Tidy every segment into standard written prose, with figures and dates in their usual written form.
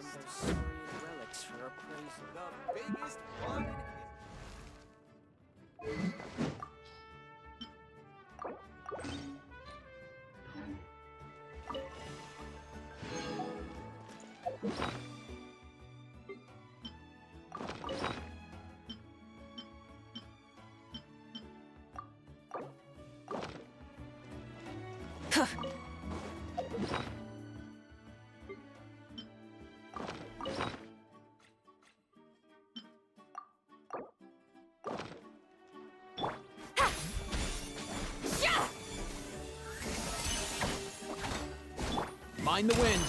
send those Syrian relics for appraisal. The biggest one Mind the wind.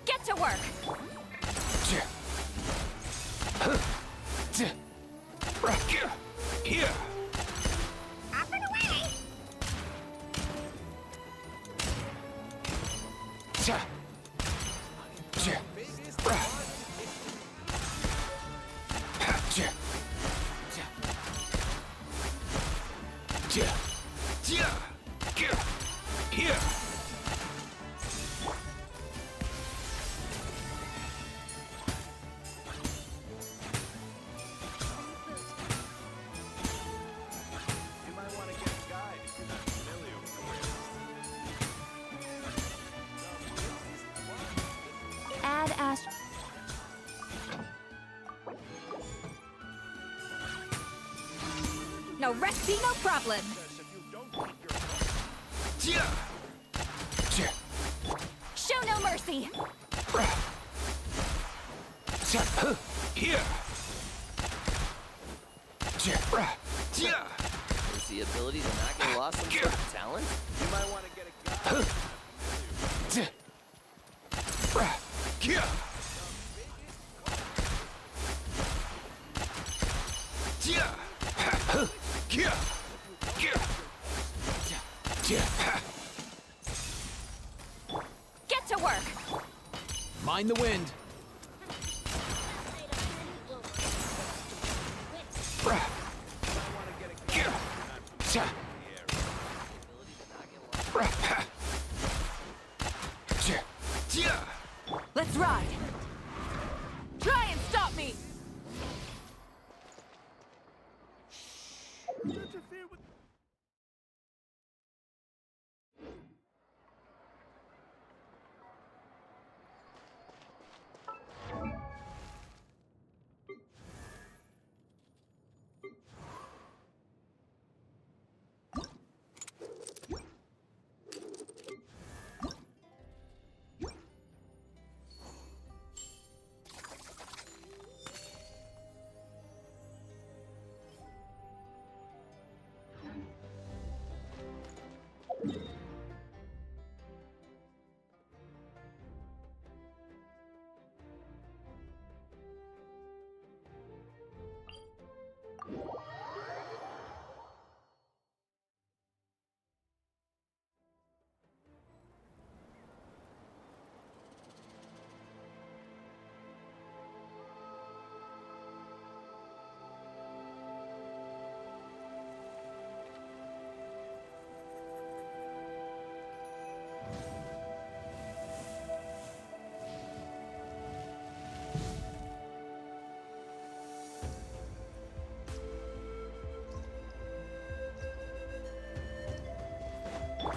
Get to work! Here. Up and away! Here. you might want to get a guide if you're not familiar with the wares. Add ast. No recipe, no problem. If you don't keep your Show no mercy. Here. Is the ability to not get lost some sort of talent? you might want to get a guide. Get to work. Mind the wind. Let's ride. Try and stop me. Interfere with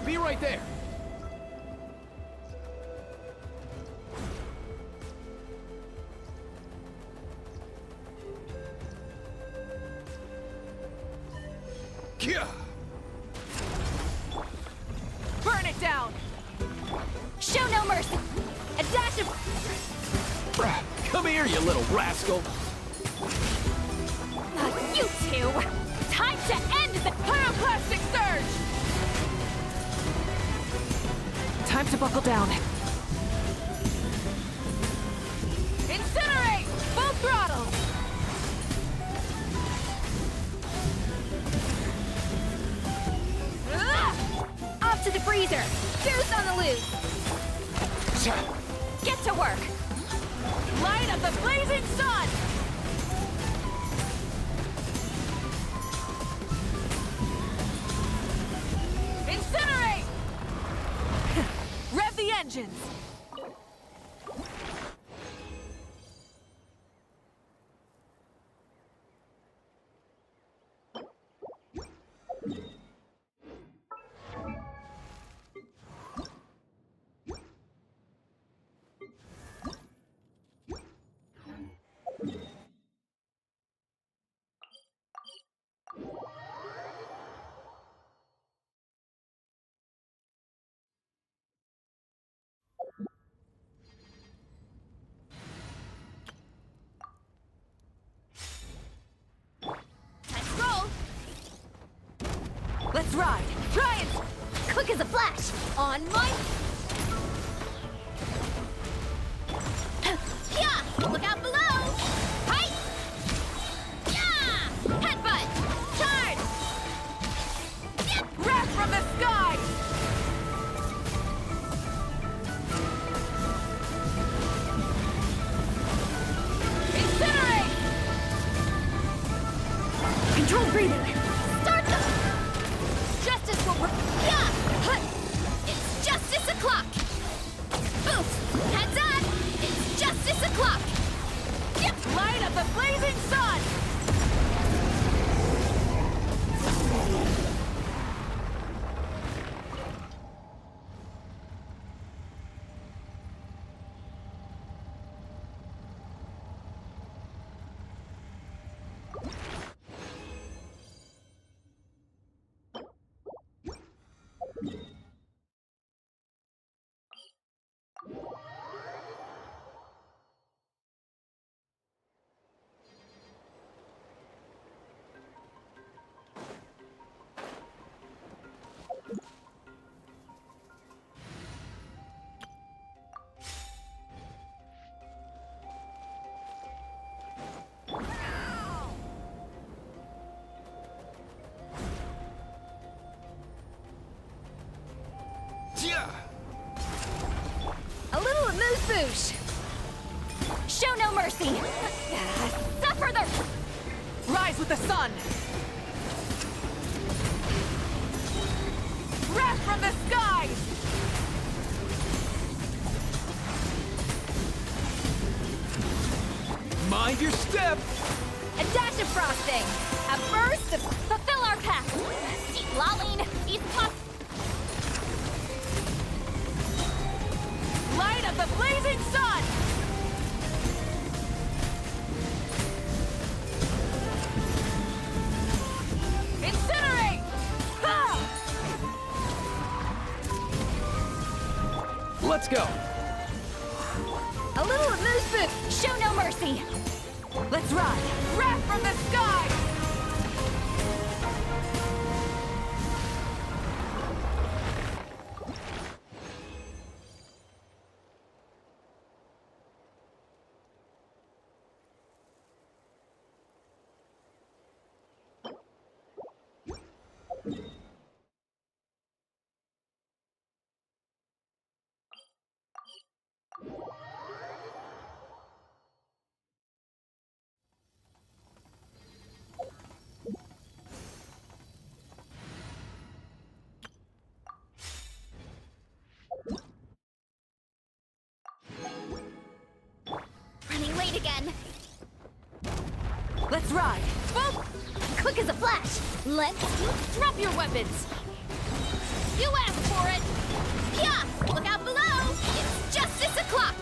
Be right there. Burn it down. Show no mercy. A dash of. Come here, you little rascal. Not you two. Time to end the pyroclastic surge. Time to buckle down. Incinerate! Full throttle! freezer. Goose on the loose. Get to work. Light of the blazing sun. Incinerate. Rev the engines. Let's ride! Try it! Quick as a flash! On my... Yeah! Look out below! Hi! Yeah! Headbutt! Charge! Yep! Wrath from the sky! Incinerate! Controlled breathing! Start the... Justice will yeah! It's justice o'clock! Boost! Heads up! It's justice o'clock! Yep! Light of the blazing sun! A little amuse-bouche! Show no mercy! Suffer the... Rise with the sun! Wrath from the skies! Mind your step! A dash of frosting! A burst of... Fulfill our path! Keep lolling! Eat pop... Light of the blazing sun! Incinerate! Ha! Let's go! A little amuse-bouche! Show no mercy! Let's ride! Wrath from the sky! Running late again. Let's ride. Boom! Quick as a flash. Let's drop your weapons. You asked for it. Yeah! Look out below. It's justice o'clock.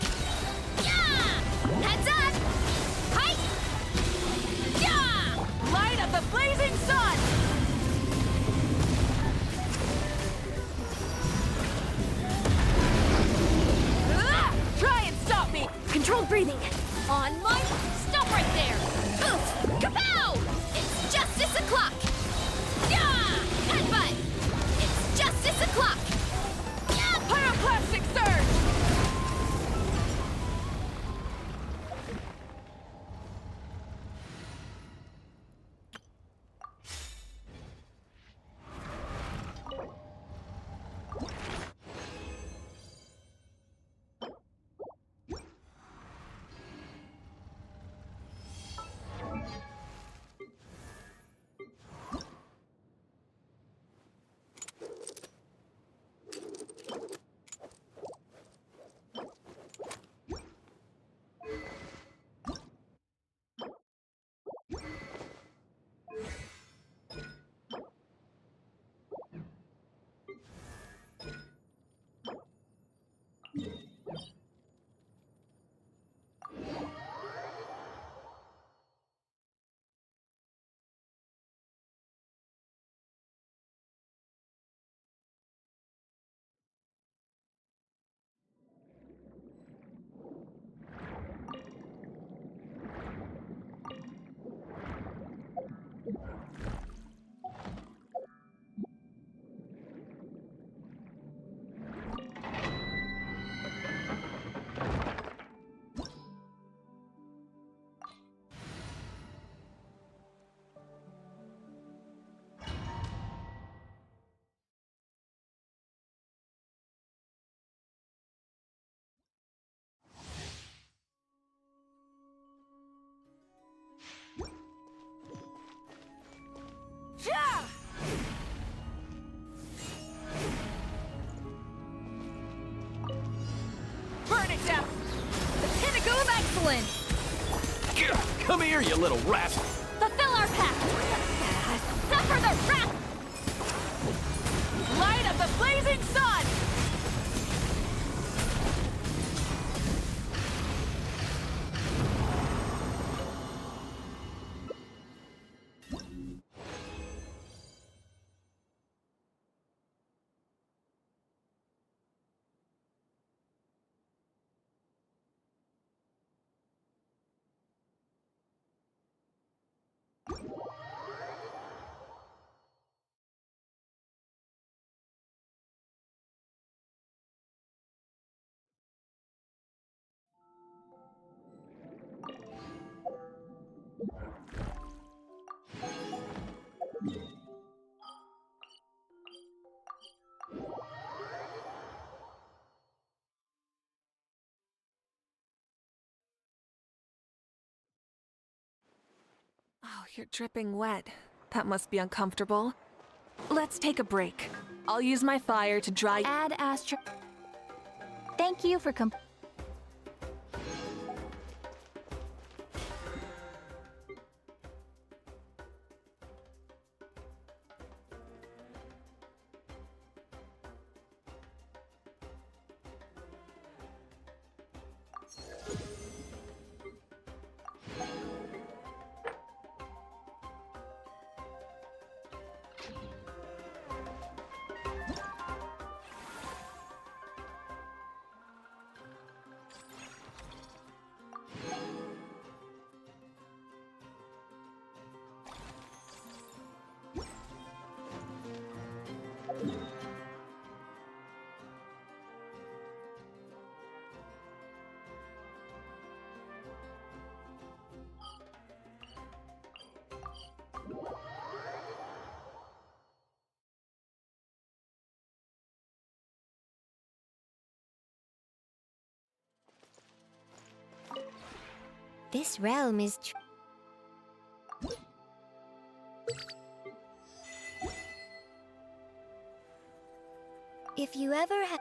Yeah! Heads up. Hi! Yeah! Light of the blazing sun. Try and stop me. Controlled breathing. On my... Stop right there! Boost! Kapow! It's justice o'clock! Yeah! Headbutt! It's justice o'clock! Yeah! Pyroclastic surge! Here, you little rascal! Fulfill our pact! Suffer the wrath! Light of the blazing sun! Oh, you're dripping wet. That must be uncomfortable. Let's take a break. I'll use my fire to dry. Add Astro. Thank you for This realm is if you ever have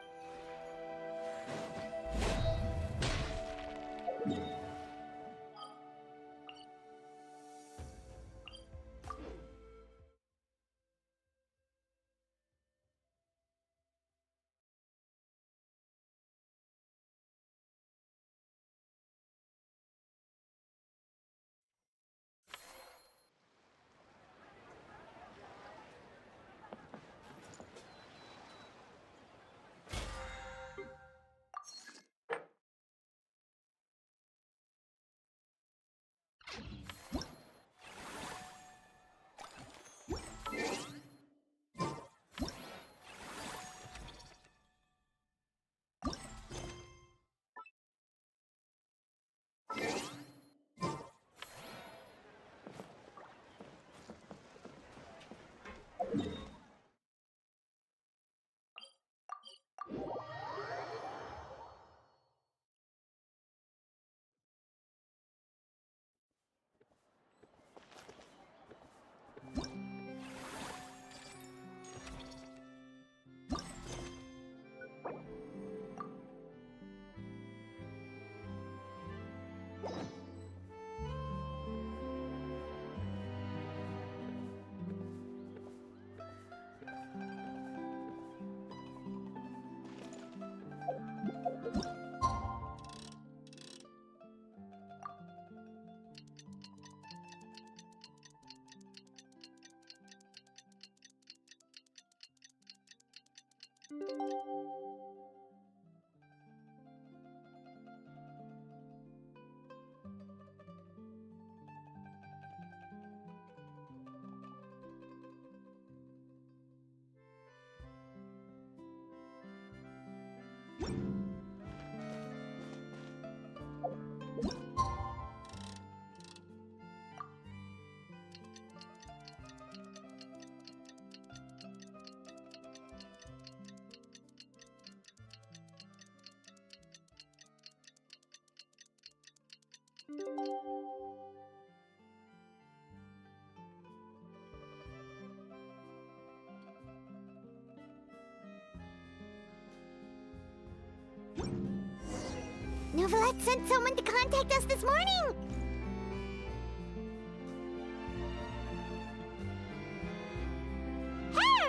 Novelette sent someone to contact us this morning!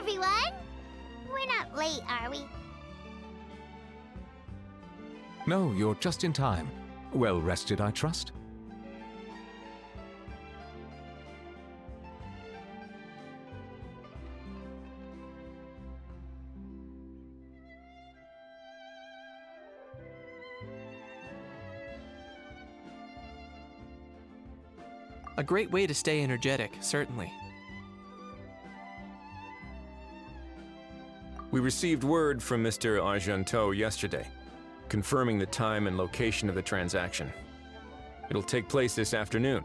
everyone! We're not late, are we? No, you're just in time. Well rested, I trust? A great way to stay energetic, certainly. We received word from Mr. Argenteau yesterday, confirming the time and location of the transaction. It'll take place this afternoon,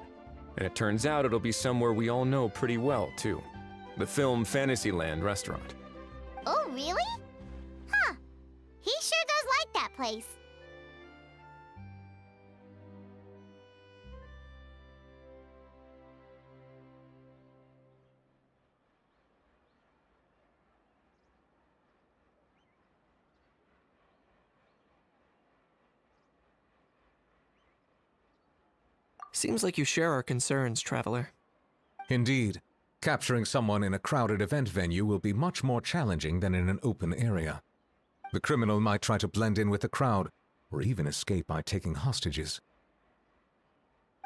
and it turns out it'll be somewhere we all know pretty well, too. The film Fantasyland restaurant. Oh, really? Huh. He sure does like that place. Seems like you share our concerns, Traveler. Indeed. Capturing someone in a crowded event venue will be much more challenging than in an open area. The criminal might try to blend in with the crowd, or even escape by taking hostages.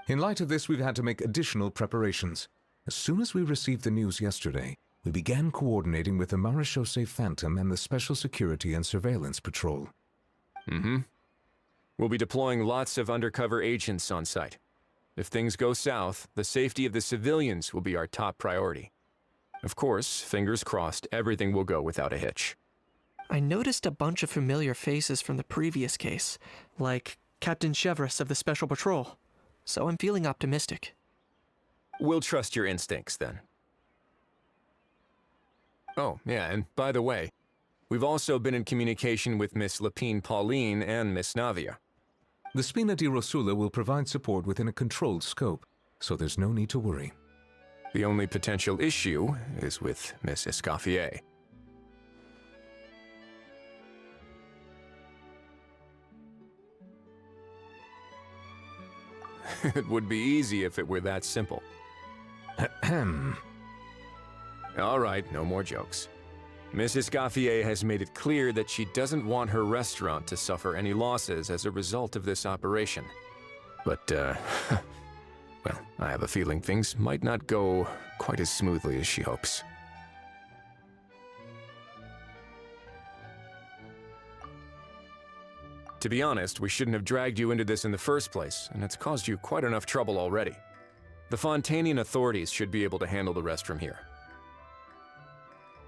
In light of this, we've had to make additional preparations. As soon as we received the news yesterday, we began coordinating with the Marechaussee Phantom and the Special Security and Surveillance Patrol. We'll be deploying lots of undercover agents on site. If things go south, the safety of the civilians will be our top priority. Of course, fingers crossed, everything will go without a hitch. I noticed a bunch of familiar faces from the previous case, like Captain Chevres of the Special Patrol, so I'm feeling optimistic. We'll trust your instincts, then. Oh, yeah, and by the way, we've also been in communication with Miss Lapine Pauline and Miss Navia. The Spina di Rosula will provide support within a controlled scope, so there's no need to worry. The only potential issue is with Miss Escoffier. It would be easy if it were that simple. Ahem. All right, no more jokes. Miss Escoffier has made it clear that she doesn't want her restaurant to suffer any losses as a result of this operation. But, well, I have a feeling things might not go quite as smoothly as she hopes. To be honest, we shouldn't have dragged you into this in the first place, and it's caused you quite enough trouble already. The Fontanian authorities should be able to handle the rest from here.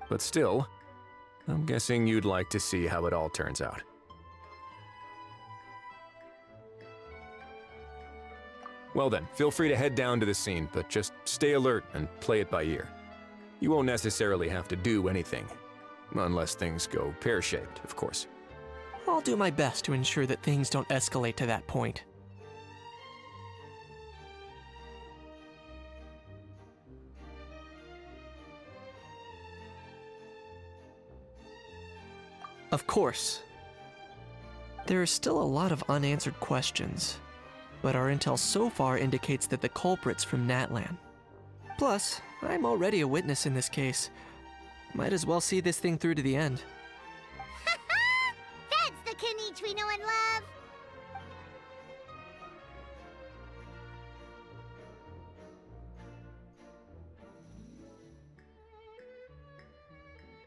But still, I'm guessing you'd like to see how it all turns out. Well then, feel free to head down to the scene, but just stay alert and play it by ear. You won't necessarily have to do anything, unless things go pear-shaped, of course. I'll do my best to ensure that things don't escalate to that point. Of course. There are still a lot of unanswered questions, but our intel so far indicates that the culprit's from Natlan. Plus, I'm already a witness in this case. Might as well see this thing through to the end. That's the Kanichi we know and love!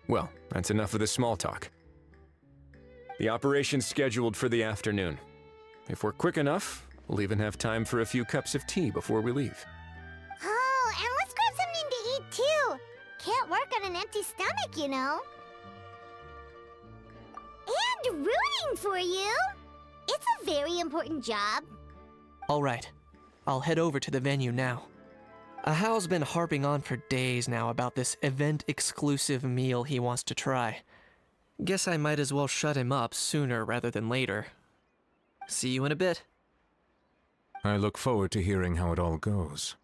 Well, that's enough of the small talk. The operation's scheduled for the afternoon. If we're quick enough, we'll even have time for a few cups of tea before we leave. Oh, and let's grab something to eat too! Can't work on an empty stomach, you know. And rooting for you! It's a very important job. All right, I'll head over to the venue now. Ahal's been harping on for days now about this event-exclusive meal he wants to try. Guess I might as well shut him up sooner rather than later. See you in a bit. I look forward to hearing how it all goes.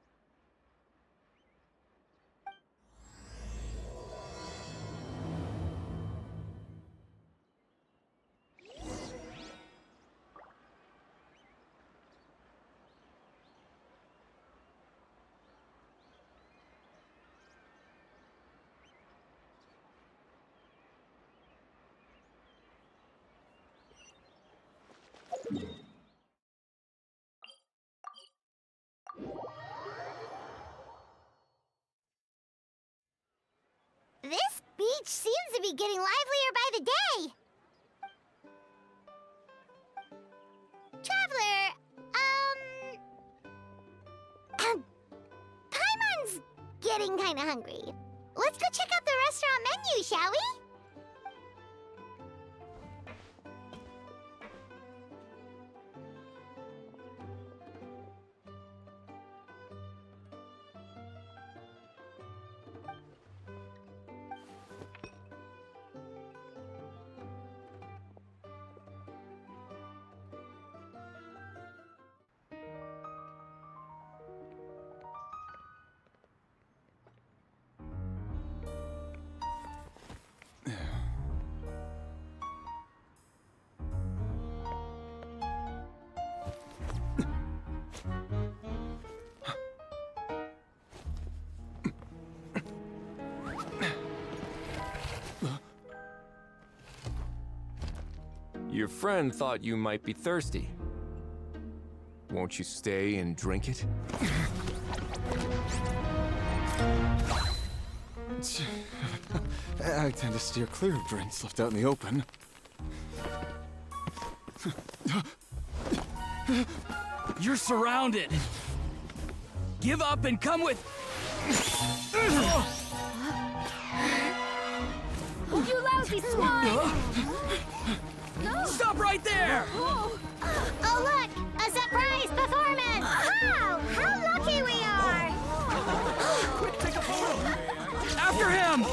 beach seems to be getting livelier by the day. Traveler, Paimon's getting kinda hungry. Let's go check out the restaurant menu, shall we? Your friend thought you might be thirsty. Won't you stay and drink it? I tend to steer clear of drinks left out in the open. You're surrounded. Give up and come with. You lousy swine! Stop right there! Oh, look! A surprise performance! Wow! How lucky we are! Quick, take a photo! After him!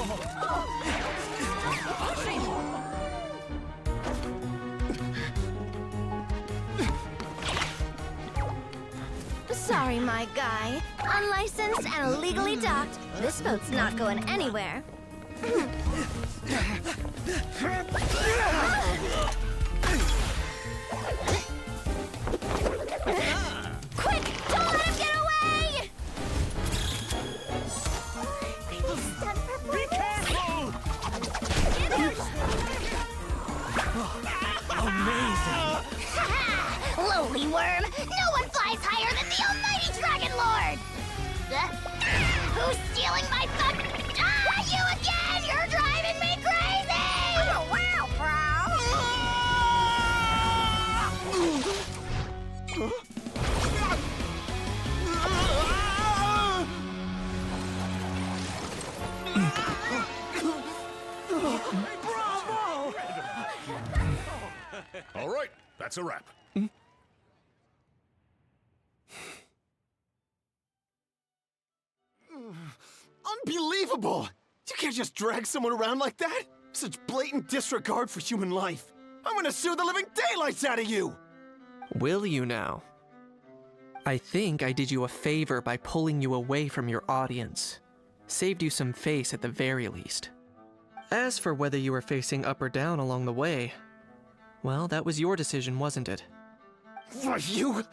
Sorry, my guy. Unlicensed and illegally docked. This boat's not going anywhere. Quick! Don't let him get away! Be careful! Amazing! Lowly worm! No one flies higher than the almighty Dragon Lord! Who's stealing my fun? Ah, you again! You're driving me crazy! Oh, wow, All right, that's a wrap. Unbelievable! You can't just drag someone around like that! Such blatant disregard for human life! I'm gonna sue the living daylights out of you! Will you now? I think I did you a favor by pulling you away from your audience. Saved you some face at the very least. As for whether you were facing up or down along the way, well, that was your decision, wasn't it? Why, you...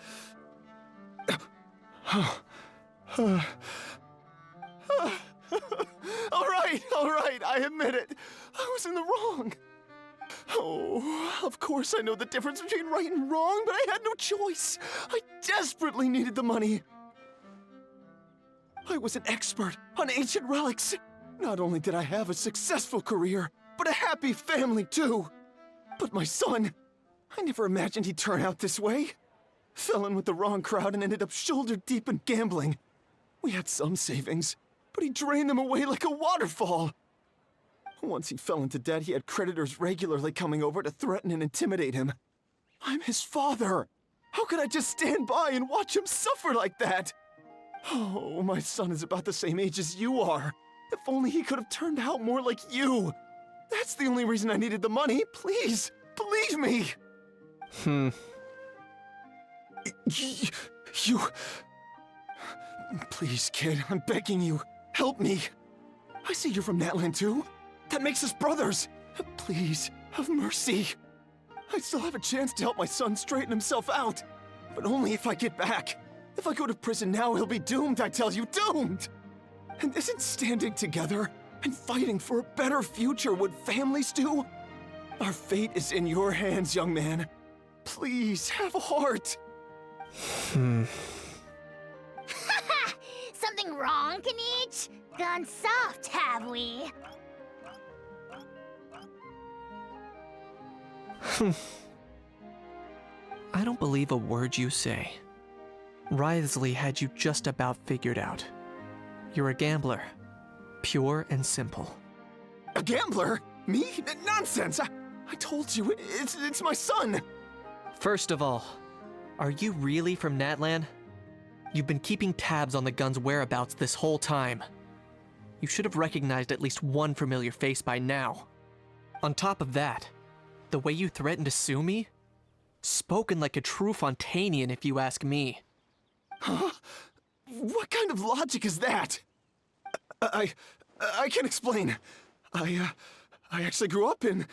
all right, I admit it. I was in the wrong. Oh, of course I know the difference between right and wrong, but I had no choice. I desperately needed the money. I was an expert on ancient relics. Not only did I have a successful career, but a happy family too. But my son, I never imagined he'd turn out this way. Fell in with the wrong crowd and ended up shoulder deep in gambling. We had some savings, but he drained them away like a waterfall. Once he fell into debt, he had creditors regularly coming over to threaten and intimidate him. I'm his father. How could I just stand by and watch him suffer like that? Oh, my son is about the same age as you are. If only he could have turned out more like you. That's the only reason I needed the money. Please, believe me. You... Please, kid, I'm begging you. Help me. I see you're from Natland too. That makes us brothers. Please, have mercy. I still have a chance to help my son straighten himself out. But only if I get back. If I go to prison now, he'll be doomed, I tell you, doomed! And isn't standing together and fighting for a better future what families do? Our fate is in your hands, young man. Please, have a heart. Something wrong, Kanich? Gone soft, have we? I don't believe a word you say. Wriothesley had you just about figured out. You're a gambler. Pure and simple. A gambler? Me? Nonsense! I told you, it's my son! First of all, are you really from Natlan? You've been keeping tabs on the gun's whereabouts this whole time. You should have recognized at least one familiar face by now. On top of that, the way you threatened to sue me? Spoken like a true Fontanian, if you ask me. Huh? What kind of logic is that? I can explain. I actually grew up in...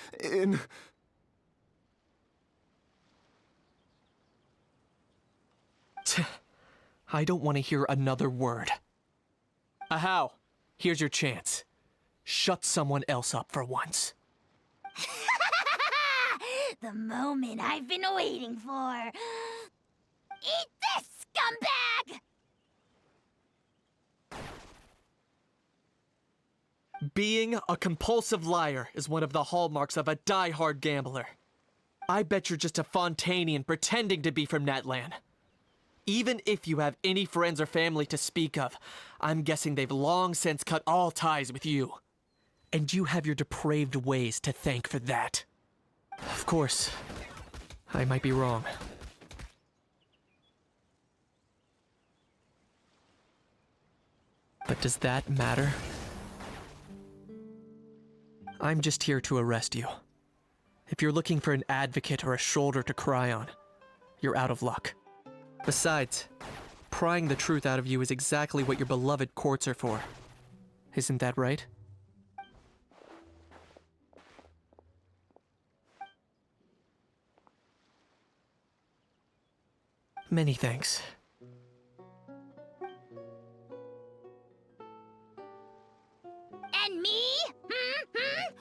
I don't want to hear another word. Ahau, here's your chance. Shut someone else up for once. The moment I've been waiting for. Eat this, scumbag! Being a compulsive liar is one of the hallmarks of a die-hard gambler. I bet you're just a Fontanian pretending to be from Natlan. Even if you have any friends or family to speak of, I'm guessing they've long since cut all ties with you. And you have your depraved ways to thank for that. Of course, I might be wrong. But does that matter? I'm just here to arrest you. If you're looking for an advocate or a shoulder to cry on, you're out of luck. Besides, prying the truth out of you is exactly what your beloved courts are for. Isn't that right? Many thanks. And me?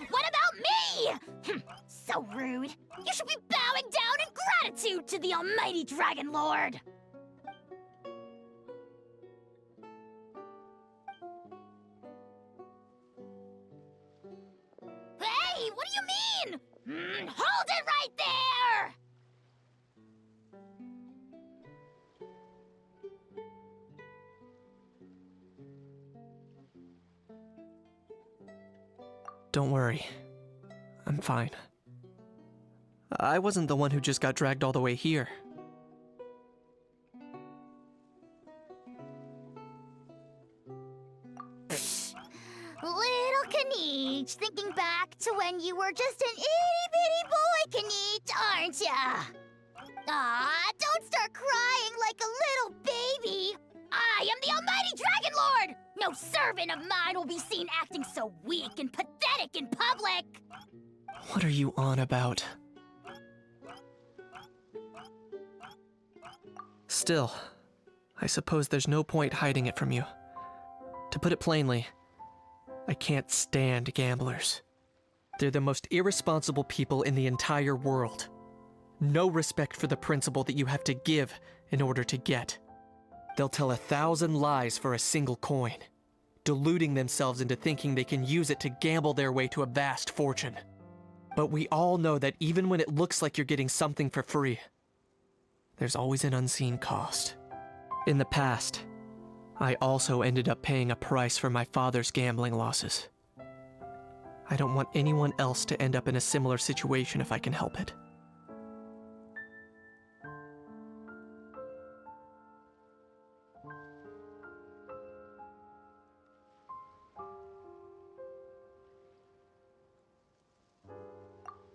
What about me? So rude. You should be bowing down in gratitude to the almighty Dragon Lord. Hey, what do you mean? Hold it right there! Don't worry. I'm fine. I wasn't the one who just got dragged all the way here. Little Knight, thinking back to when you were just an itty-bitty boy, Knight, aren't ya? Aw, don't start crying like a little baby. I am the almighty Dragon Lord! No servant of mine will be seen acting so weak and pathetic in public! What are you on about? Still, I suppose there's no point hiding it from you. To put it plainly, I can't stand gamblers. They're the most irresponsible people in the entire world. No respect for the principle that you have to give in order to get. They'll tell 1,000 lies for a single coin, deluding themselves into thinking they can use it to gamble their way to a vast fortune. But we all know that even when it looks like you're getting something for free, there's always an unseen cost. In the past, I also ended up paying a price for my father's gambling losses. I don't want anyone else to end up in a similar situation if I can help it.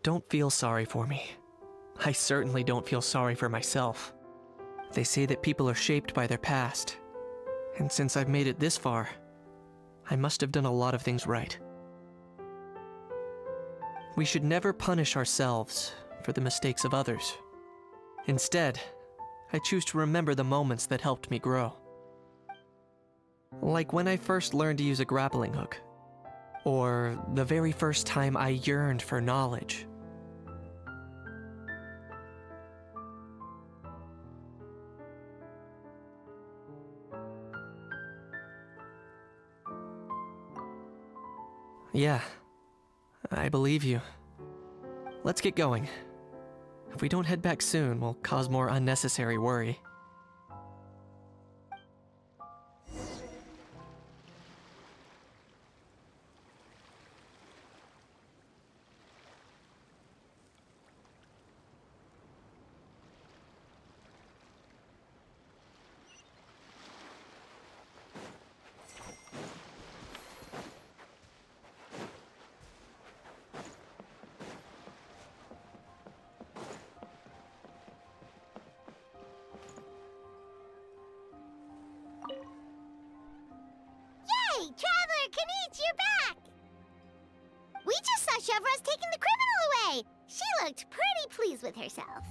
Don't feel sorry for me. I certainly don't feel sorry for myself. They say that people are shaped by their past, and since I've made it this far, I must have done a lot of things right. We should never punish ourselves for the mistakes of others. Instead, I choose to remember the moments that helped me grow. Like when I first learned to use a grappling hook, or the very first time I yearned for knowledge. Yeah, I believe you. Let's get going. If we don't head back soon, we'll cause more unnecessary worry. Yay! Traveler Kaniche, you're back! We just saw Chevro's taking the criminal away! She looked pretty pleased with herself.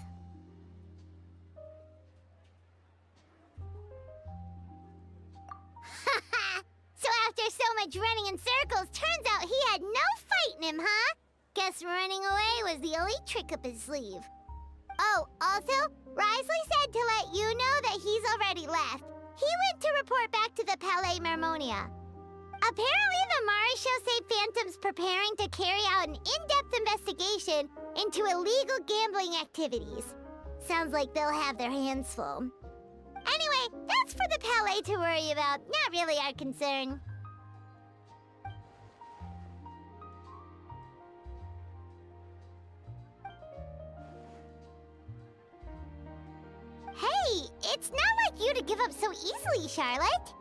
So after so much running in circles, turns out he had no fight in him, huh? Guess running away was the only trick up his sleeve. Oh, also, Risley said to let you know that he's already left. He went to report back to the Palais Mermonia. Apparently, the Mari show say Phantom's preparing to carry out an in-depth investigation into illegal gambling activities. Sounds like they'll have their hands full. Anyway, that's for the Palais to worry about, not really our concern. Hey, it's not like you to give up so easily, Charlotte.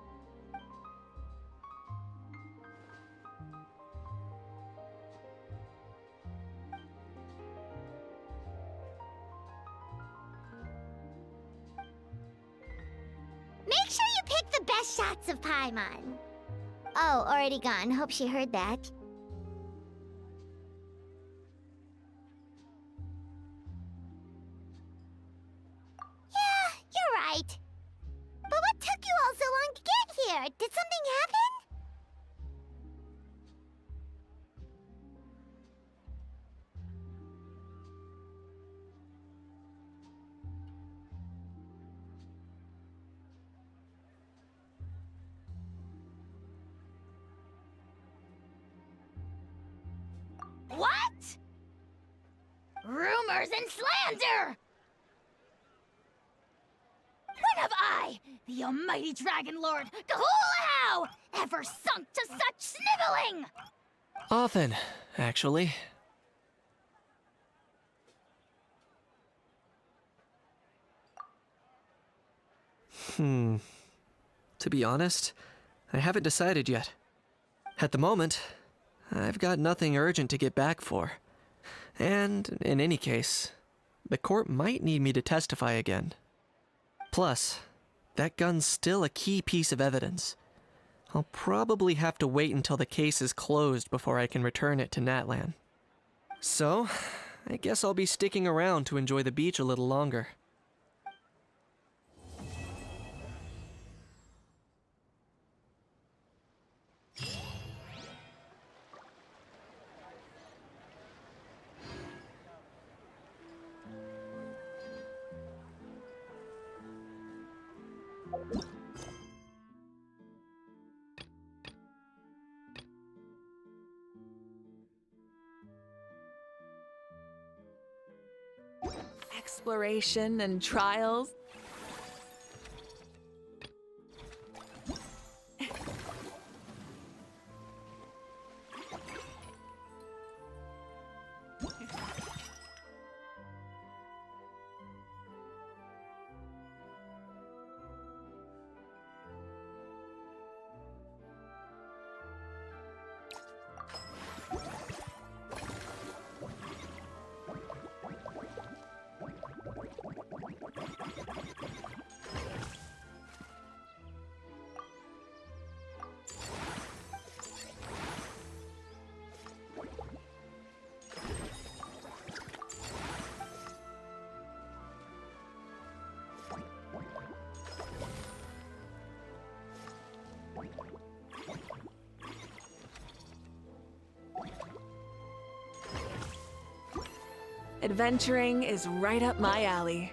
Make sure you pick the best shots of Paimon. Oh, already gone. Hope she heard that. Yeah, you're right. But what took you all so long to get here? Did something happen? What? Rumors and slander! When have I, the almighty Dragon Lord, Kahulahau, ever sunk to such sniveling? Often, actually. To be honest, I haven't decided yet. At the moment, I've got nothing urgent to get back for. And, in any case, the court might need me to testify again. Plus, that gun's still a key piece of evidence. I'll probably have to wait until the case is closed before I can return it to Natlan. So, I guess I'll be sticking around to enjoy the beach a little longer. Exploration and trials. Adventuring is right up my alley.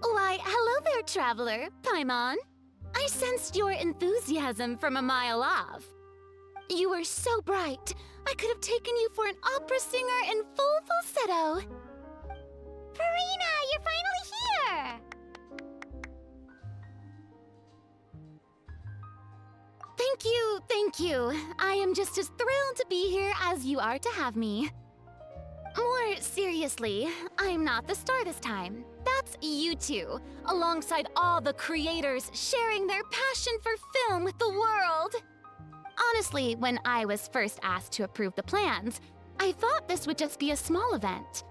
Why, hello there, traveler. Paimon. I sensed your enthusiasm from a mile off. You were so bright, I could have taken you for an opera singer in full falsetto. Farina, you're finally here! Thank you. I am just as thrilled to be here as you are to have me. More seriously, I'm not the star this time. That's you two, alongside all the creators sharing their passion for film with the world. Honestly, when I was first asked to approve the plans, I thought this would just be a small event.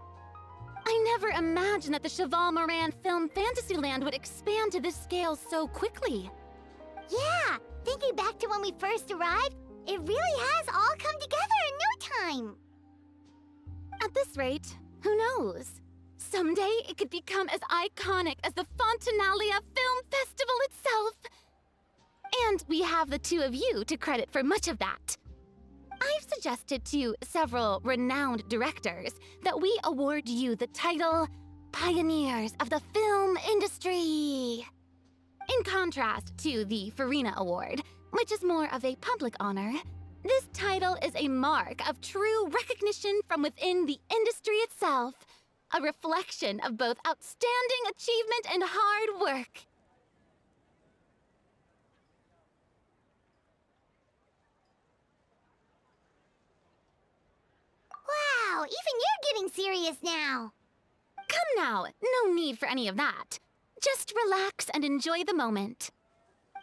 I never imagined that the Cheval Moran Film Fantasyland would expand to this scale so quickly. Yeah, thinking back to when we first arrived, it really has all come together in no time. At this rate, who knows? Someday it could become as iconic as the Fontanalia Film Festival itself. And we have the two of you to credit for much of that. I've suggested to several renowned directors that we award you the title Pioneers of the Film Industry. In contrast to the Farina Award, which is more of a public honor, this title is a mark of true recognition from within the industry itself, a reflection of both outstanding achievement and hard work. Wow, even you're getting serious now. Come now, no need for any of that. Just relax and enjoy the moment.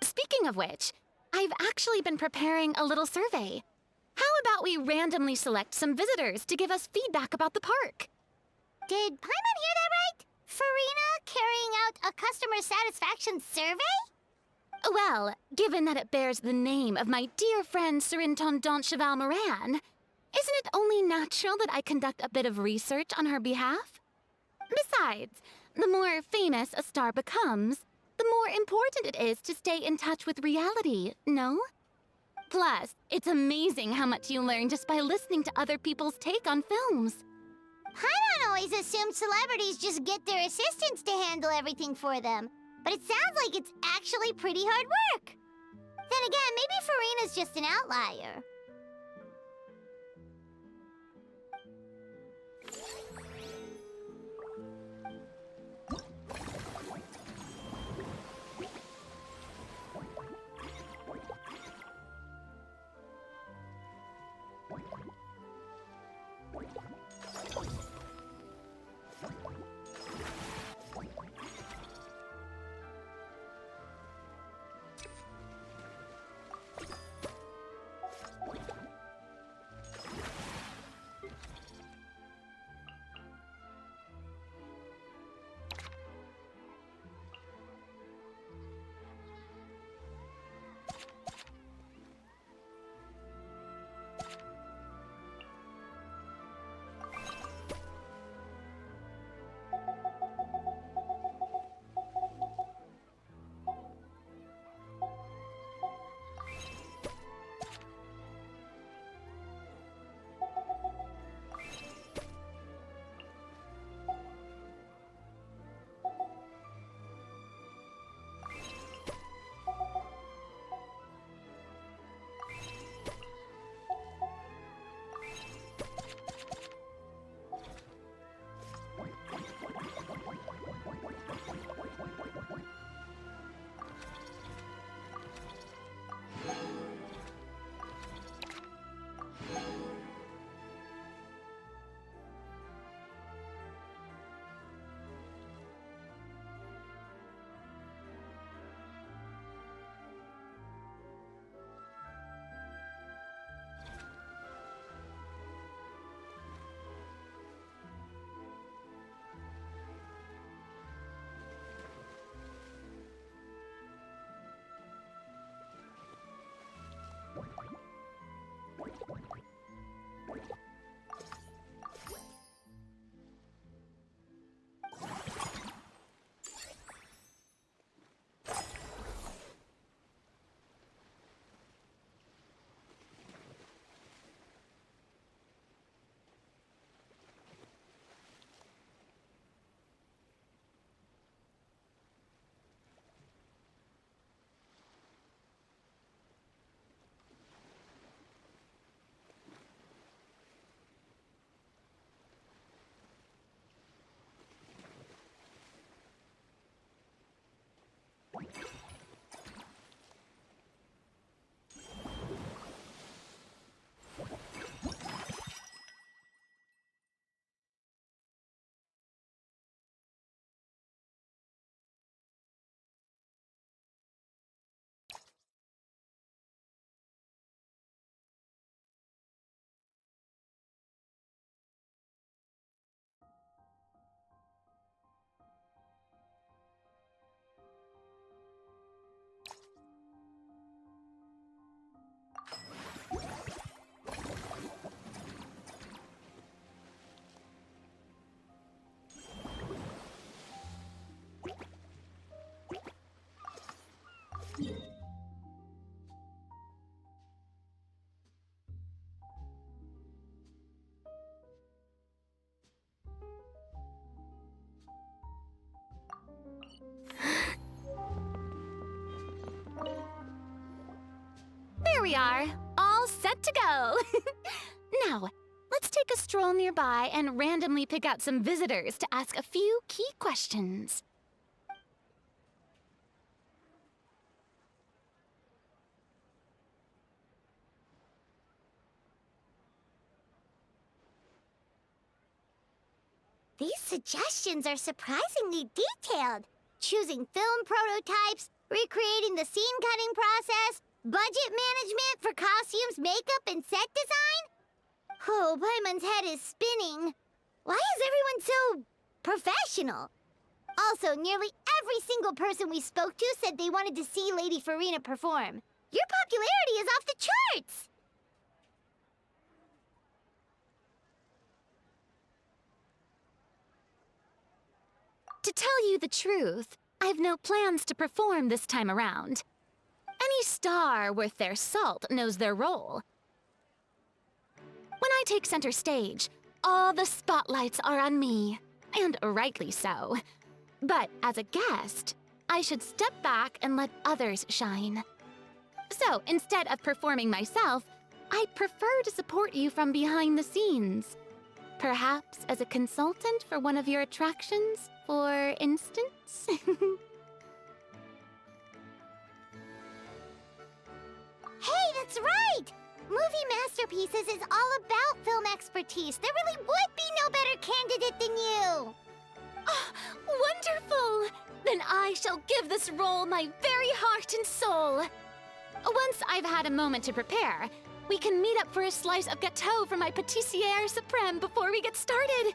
Speaking of which, I've actually been preparing a little survey. How about we randomly select some visitors to give us feedback about the park? Did Paimon hear that right? Farina carrying out a customer satisfaction survey? Well, given that it bears the name of my dear friend Surintendant Cheval Moran, isn't it only natural that I conduct a bit of research on her behalf? Besides, the more famous a star becomes, the more important it is to stay in touch with reality, no? Plus, it's amazing how much you learn just by listening to other people's take on films. Paimon always assumed celebrities just get their assistants to handle everything for them. But it sounds like it's actually pretty hard work. Then again, maybe Farina's just an outlier. There we are, all set to go. Now, let's take a stroll nearby and randomly pick out some visitors to ask a few key questions. These suggestions are surprisingly detailed. Choosing film prototypes, recreating the scene cutting process, budget management for costumes, makeup, and set design? Oh, Paimon's head is spinning. Why is everyone so professional? Also, nearly every single person we spoke to said they wanted to see Lady Farina perform. Your popularity is off the charts! To tell you the truth, I've no plans to perform this time around. Any star worth their salt knows their role. When I take center stage, all the spotlights are on me, and rightly so. But as a guest, I should step back and let others shine. So instead of performing myself, I'd prefer to support you from behind the scenes. Perhaps as a consultant for one of your attractions, for instance? Hey, that's right! Movie Masterpieces is all about film expertise. There really would be no better candidate than you! Oh, wonderful! Then I shall give this role my very heart and soul. Once I've had a moment to prepare, we can meet up for a slice of gâteau from my pâtissière suprême before we get started.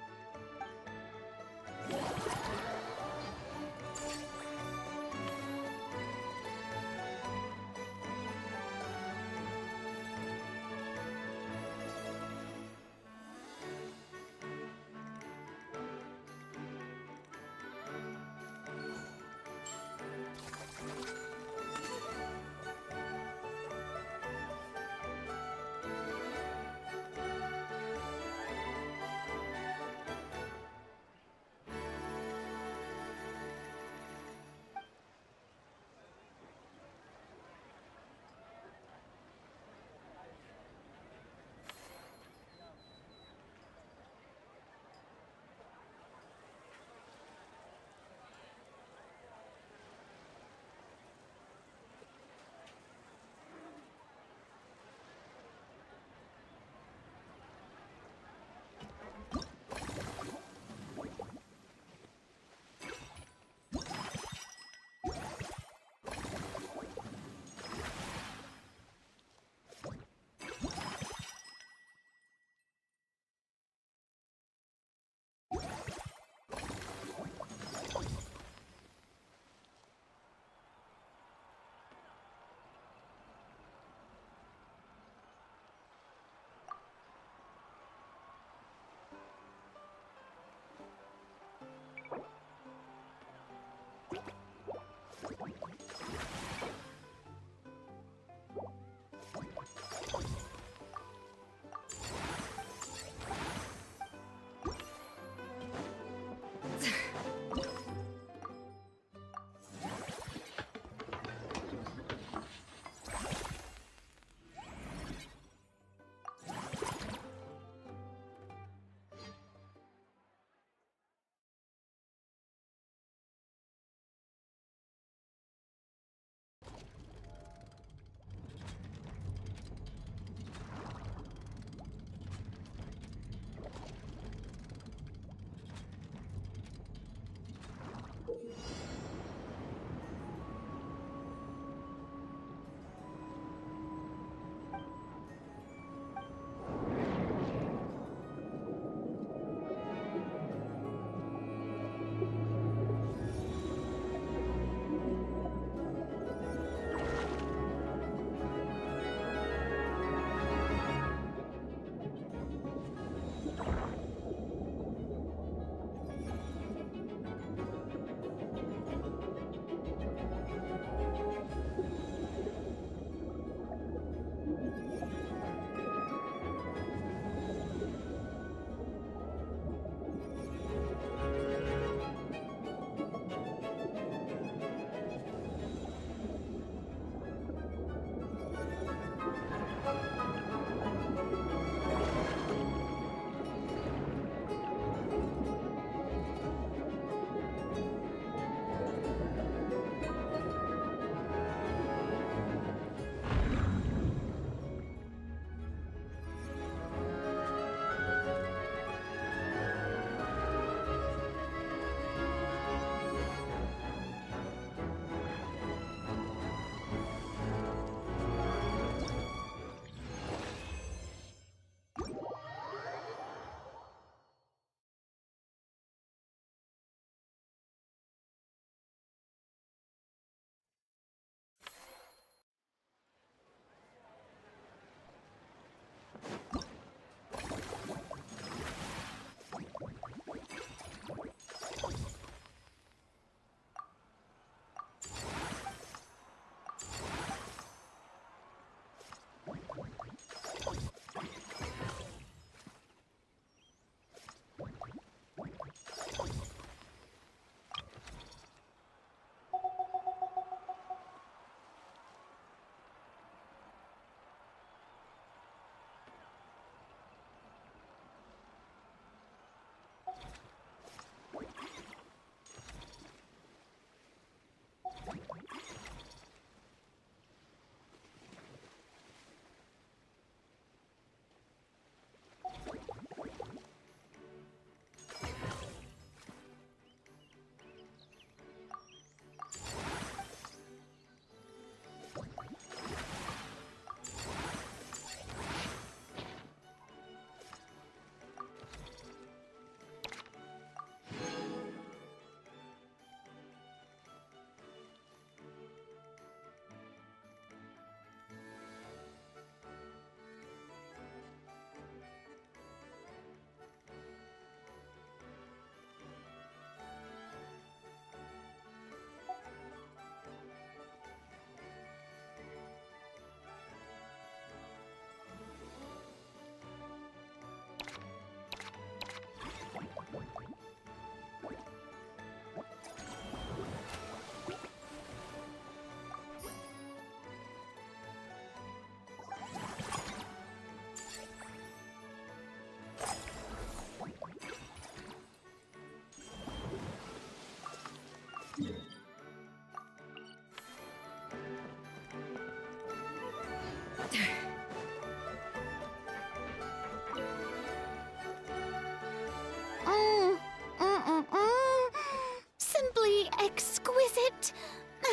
Simply exquisite.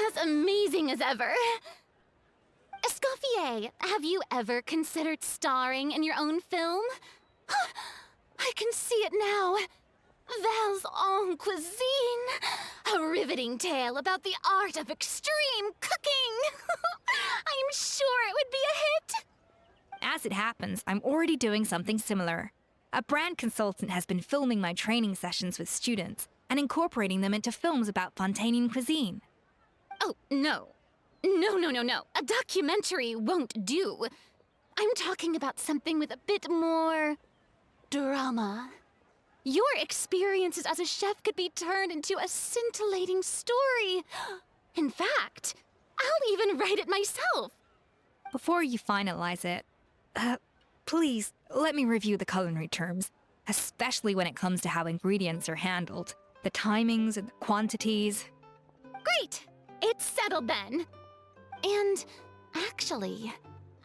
As amazing as ever. Escoffier, have you ever considered starring in your own film? I can see it now. Val's en cuisine. A riveting tale about the art of extreme cooking. I'm sure it would be a hit. As it happens, I'm already doing something similar. A brand consultant has been filming my training sessions with students and incorporating them into films about Fontanian cuisine. Oh, no. No. A documentary won't do. I'm talking about something with a bit more drama. Your experiences as a chef could be turned into a scintillating story. In fact, I'll even write it myself. Before you finalize it, please let me review the culinary terms, especially when it comes to how ingredients are handled, the timings and the quantities. Great! It's settled then. And actually,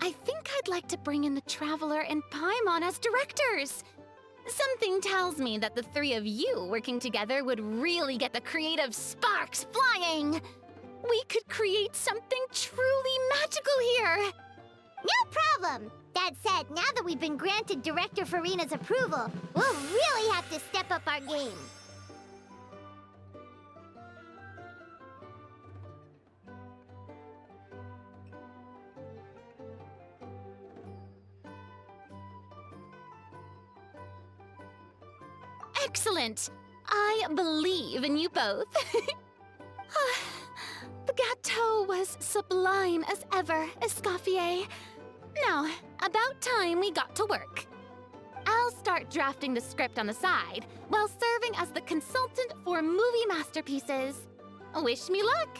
I think I'd like to bring in the Traveler and Paimon as directors. Something tells me that the three of you working together would really get the creative sparks flying. We could create something truly magical here. No problem. That said, now that we've been granted Director Farina's approval, we'll really have to step up our game. Excellent. I believe in you both. The gâteau was sublime as ever, Escoffier. Now, about time we got to work. I'll start drafting the script on the side, while serving as the consultant for movie masterpieces. Wish me luck!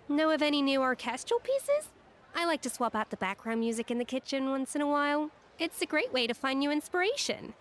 Know of any new orchestral pieces? I like to swap out the background music in the kitchen once in a while. It's a great way to find new inspiration.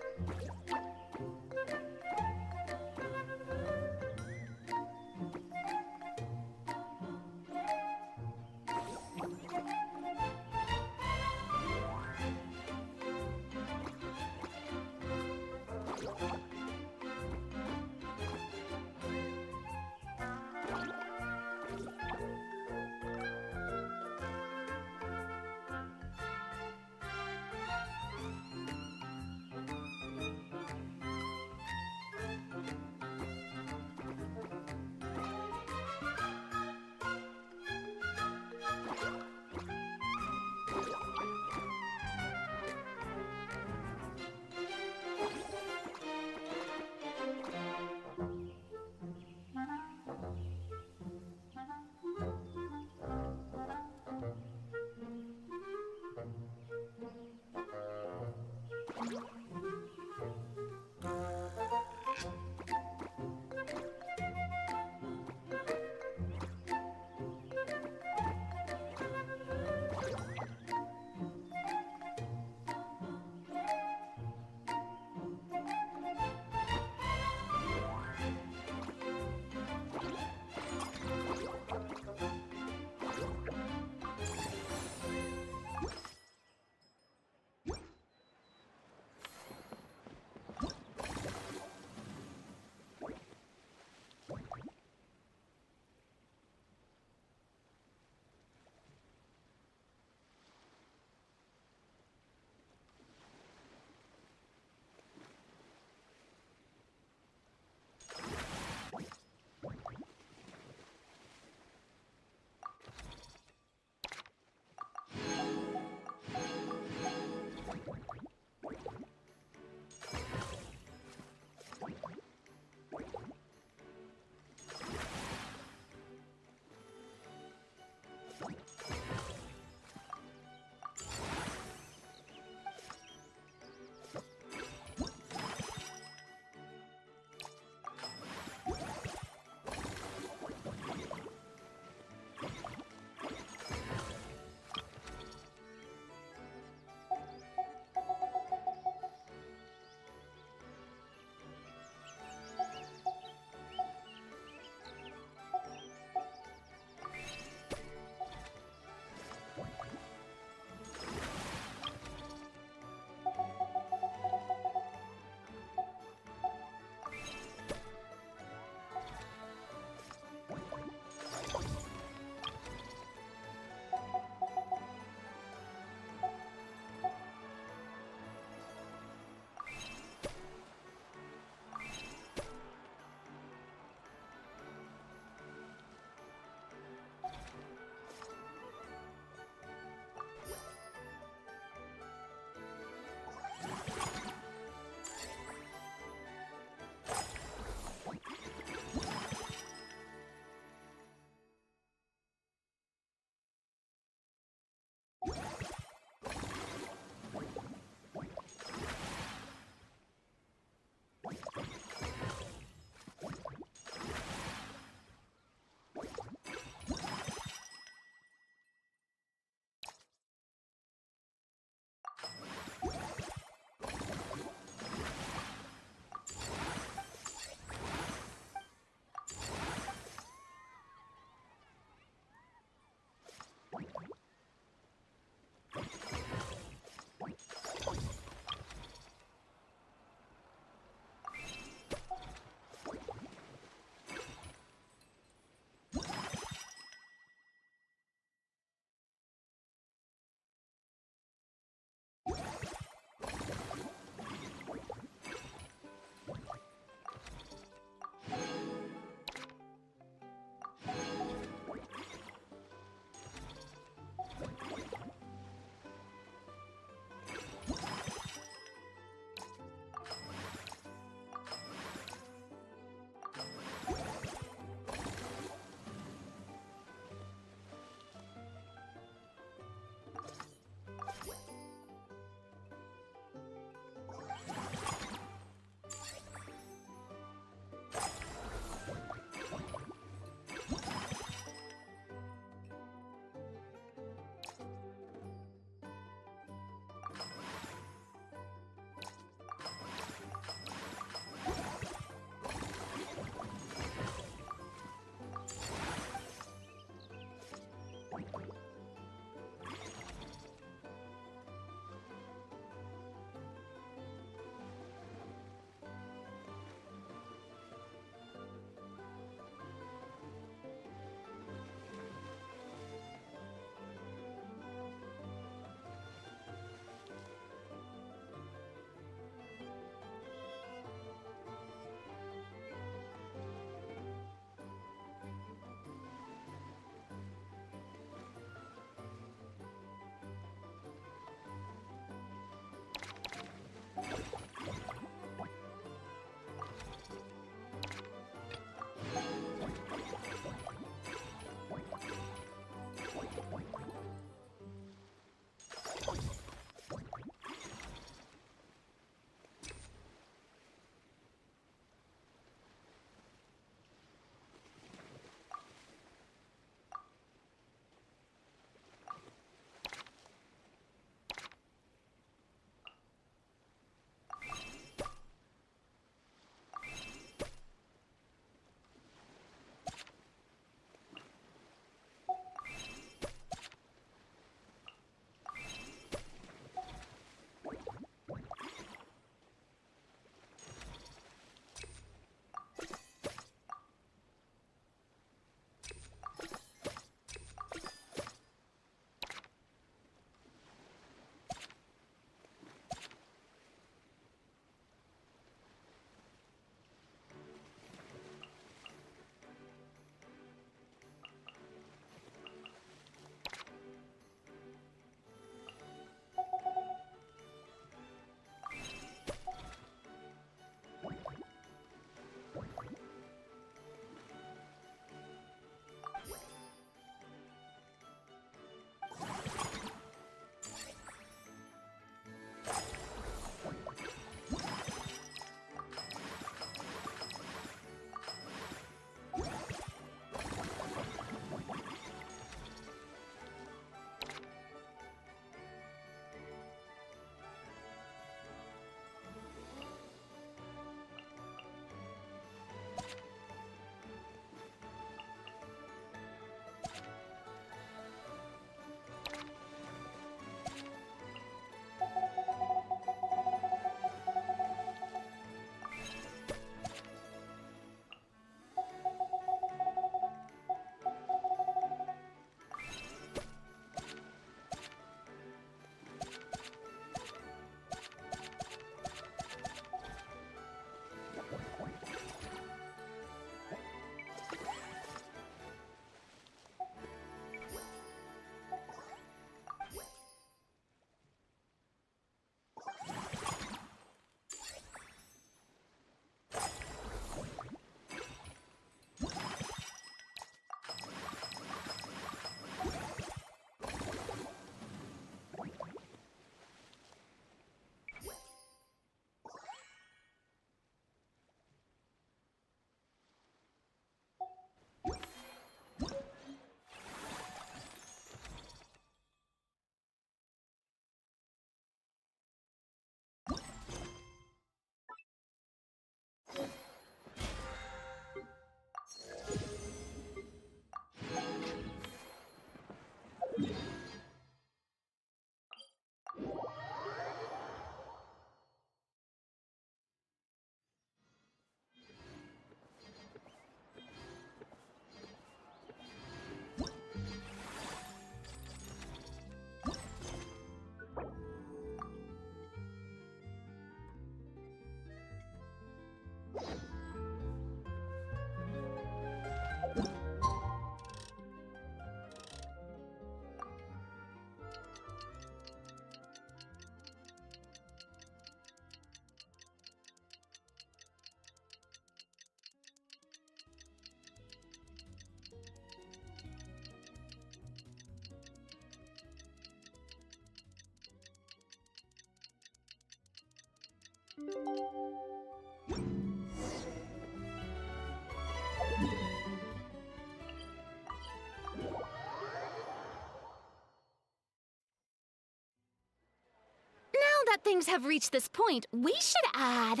that things have reached this point, we should add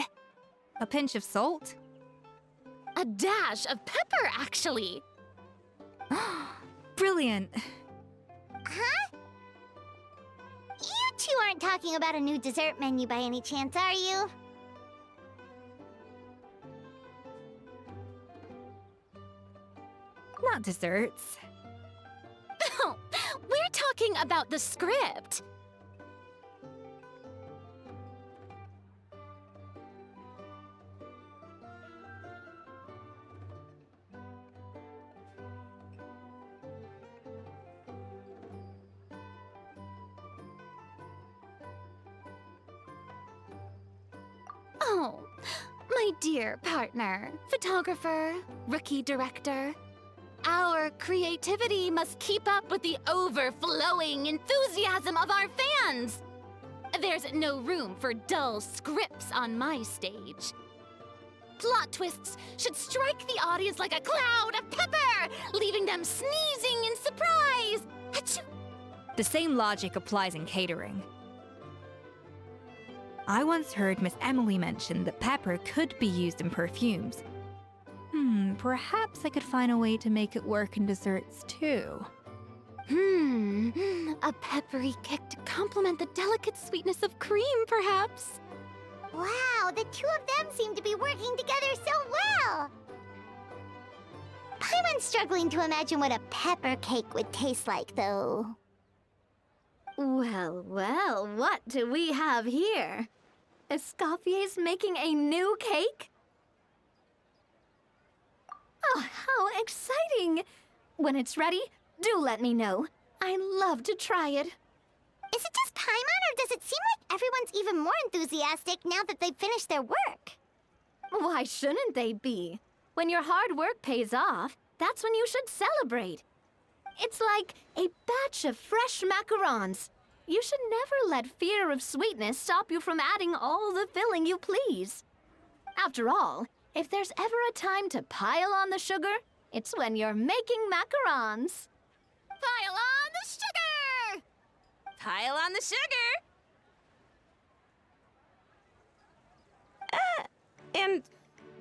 A pinch of salt? a dash of pepper, actually. Brilliant. Huh? You two aren't talking about a new dessert menu by any chance, are you? Not desserts. No, we're talking about the script. Oh, my dear partner, photographer, rookie director. Our creativity must keep up with the overflowing enthusiasm of our fans. There's no room for dull scripts on my stage. Plot twists should strike the audience like a cloud of pepper, leaving them sneezing in surprise. Achoo! The same logic applies in catering. I once heard Miss Emily mention that pepper could be used in perfumes. Perhaps I could find a way to make it work in desserts too. A peppery kick to complement the delicate sweetness of cream, perhaps. Wow, the two of them seem to be working together so well! Paimon's struggling to imagine what a pepper cake would taste like, though. Well, well, what do we have here? Escoffier's making a new cake? Oh, how exciting! When it's ready, do let me know. I'd love to try it. Is it just Paimon, or does it seem like everyone's even more enthusiastic now that they've finished their work? Why shouldn't they be? When your hard work pays off, that's when you should celebrate. It's like a batch of fresh macarons. You should never let fear of sweetness stop you from adding all the filling you please. After all, if there's ever a time to pile on the sugar, it's when you're making macarons. Pile on the sugar! Pile on the sugar! And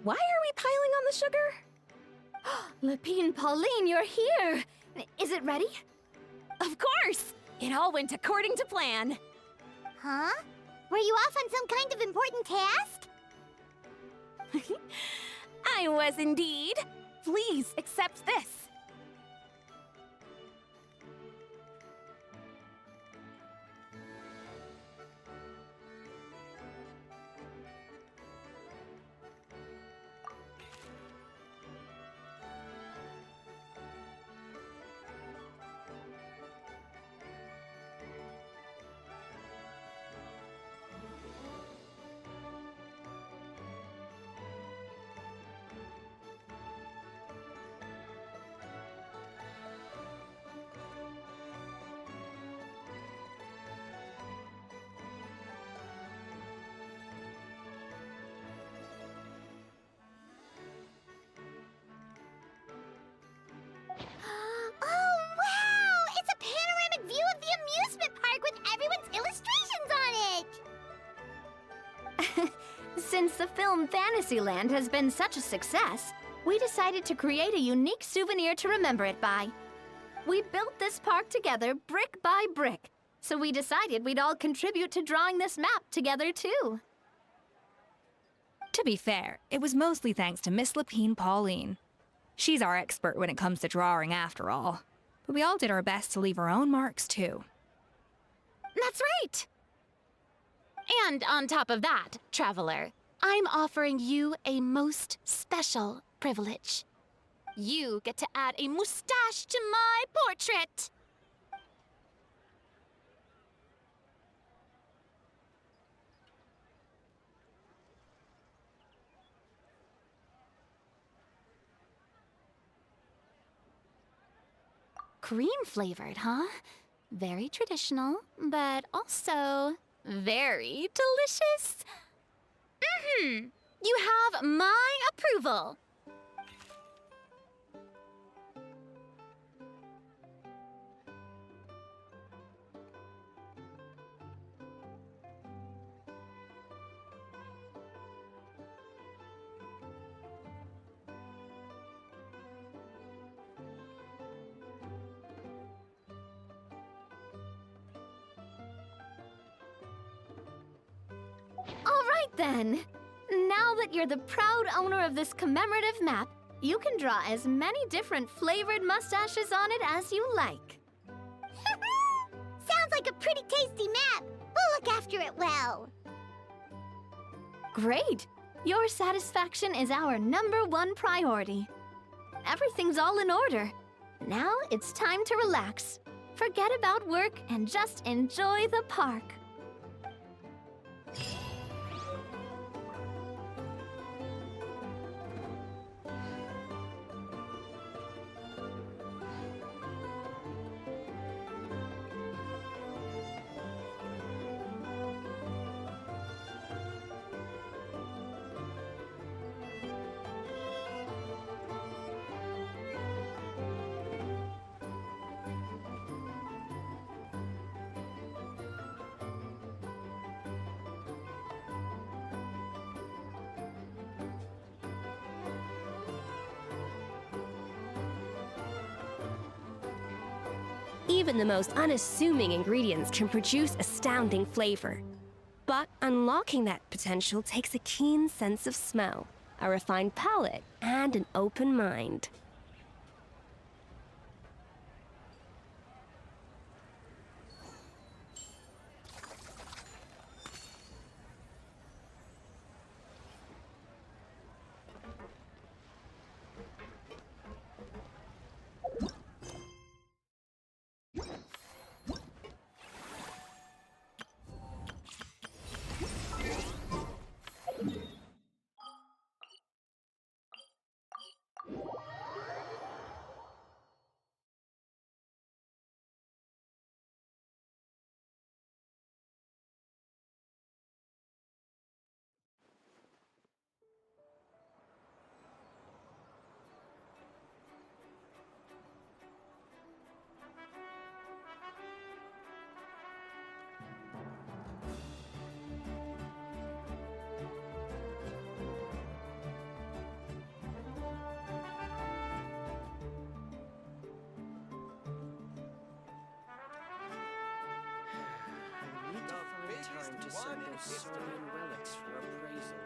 why are we piling on the sugar? Lapine Pauline, you're here! Is it ready? Of course! It all went according to plan. Huh? Were you off on some kind of important task? I was indeed. Please accept this. Oh, wow! It's a panoramic view of the amusement park with everyone's illustrations on it! Since the film Fantasyland has been such a success, we decided to create a unique souvenir to remember it by. We built this park together brick by brick, so we decided we'd all contribute to drawing this map together too. To be fair, it was mostly thanks to Miss Lapine Pauline. She's our expert when it comes to drawing after all. But we all did our best to leave our own marks too. That's right! And on top of that, Traveler, I'm offering you a most special privilege. You get to add a mustache to my portrait! Cream-flavored, huh? Very traditional, but also very delicious. You have my approval. right then. Now that you're the proud owner of this commemorative map, you can draw as many different flavored mustaches on it as you like. Sounds like a pretty tasty map. We'll look after it well. Great! Your satisfaction is our #1 priority. Everything's all in order. Now it's time to relax. Forget about work and just enjoy the park. Even the most unassuming ingredients can produce astounding flavor. But unlocking that potential takes a keen sense of smell, a refined palate, and an open mind. Time to send those stolen relics for appraisal.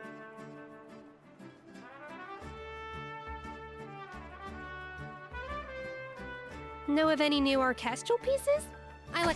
Know of any new orchestral pieces? I like.